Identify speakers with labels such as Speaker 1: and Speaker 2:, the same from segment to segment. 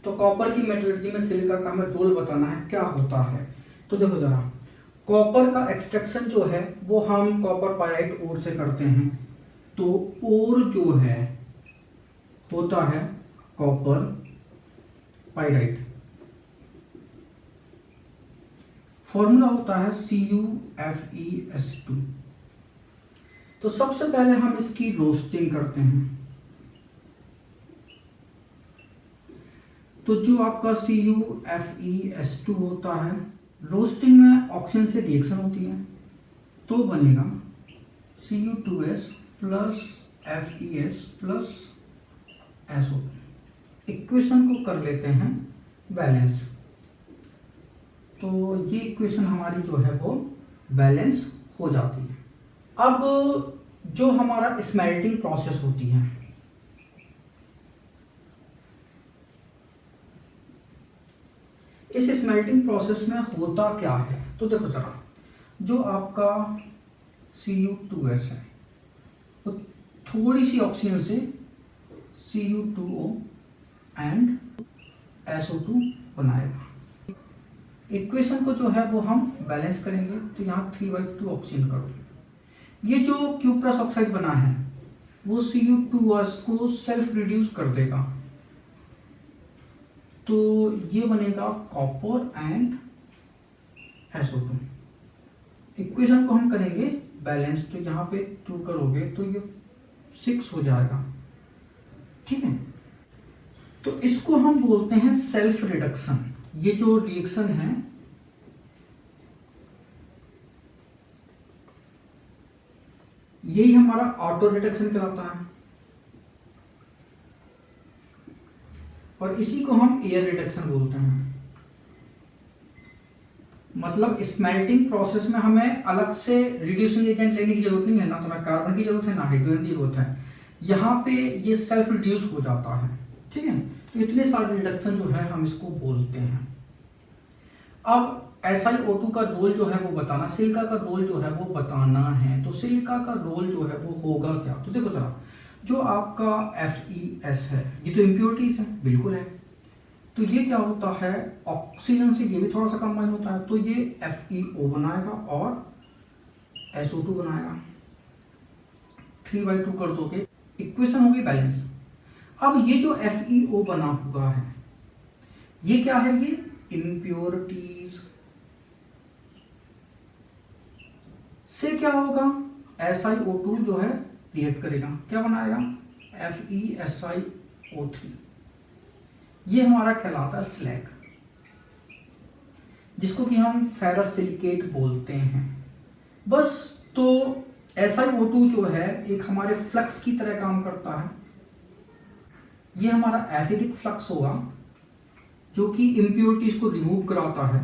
Speaker 1: तो कॉपर की मेटलर्जी में सिलिका का हमें रोल बताना है क्या होता है। तो देखो जरा, कॉपर का एक्सट्रैक्शन जो है वो हम कॉपर पाइराइट ओर से करते हैं। तो ओर जो है होता है कॉपर पाइराइट, फॉर्मूला होता है CuFeS2। तो सबसे पहले हम इसकी रोस्टिंग करते हैं। तो जो आपका CuFeS2 होता है, रोस्टिंग में ऑक्सीजन से रिएक्शन होती है तो बनेगा Cu2S plus FeS plus SO। Equation को कर लेते हैं बैलेंस। तो ये इक्वेशन हमारी जो है वो बैलेंस हो जाती है। अब जो हमारा स्मेल्टिंग प्रोसेस होती है, इस स्मेल्टिंग प्रोसेस में होता क्या है, तो देखो जरा, जो आपका Cu2S है वो थोड़ी सी ऑक्सीजन से Cu2O एंड SO2 बनाएगा। इक्वेशन को जो है वो हम बैलेंस करेंगे तो यहाँ 3/2 ऑक्सीजन करोगे। ये जो क्यूप्रस ऑक्साइड बना है वो Cu2S को सेल्फ रिड्यूस कर देगा, तो ये बनेगा कॉपर एंड SO2। इक्वेशन को हम करेंगे बैलेंस, तो यहाँ पे 2 करोगे तो ये 6 हो जाएगा, ठीक है। तो इसको हम बोलते हैं सेल्फ रिडक्शन। ये जो रिएक्शन है यही हमारा ऑटो रिडक्शन कहलाता है, और इसी को हम एयर रिडक्शन बोलते हैं। मतलब स्मेल्टिंग प्रोसेस में हमें अलग से रिड्यूसिंग एजेंट लेने की जरूरत नहीं है, ना तो हमें कार्बन की जरूरत है ना हाइड्रोजन की जरूरत है। यहाँ पे ये सेल्फ रिड्यूस हो जाता है, ठीक है। तो इतने सारे रिडक्शन जो है हम इसको बोलते हैं। अब SiO2 का रोल जो है वो बताना, सिलिका का रोल जो है वो बताना है। तो सिलिका का रोल जो है वो होगा क्या, तो देखो जरा, जो आपका FeS है ये तो इम्प्योरिटीज है, बिल्कुल है। तो ये क्या होता है, ऑक्सीजन से ये भी थोड़ा सा कंबाइन होता है, तो ये FeO बनाएगा और SO2 बनाएगा। 3/2 कर दोगे, इक्वेशन होगी बैलेंस। अब ये जो FeO बना हुआ है ये क्या है, ये इम्प्योरिटीज से क्या होगा, SiO2 जो है रिएक्ट करेगा, क्या बनाएगा FeSiO3। ये हमारा कहलाता है स्लैग, जिसको कि हम फेरस सिलिकेट बोलते हैं। बस, तो SiO2 जो है एक हमारे फ्लक्स की तरह काम करता है। ये हमारा एसिडिक फ्लक्स होगा जो कि इम्प्योरिटीज को रिमूव कराता है,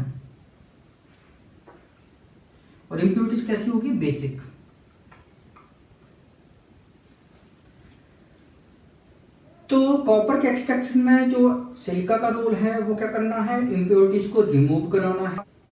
Speaker 1: और इम्प्योरिटीज कैसी होगी, बेसिक। तो कॉपर के एक्सट्रैक्शन में जो सिलिका का रोल है वो क्या करना है, इम्प्योरिटीज को रिमूव कराना है।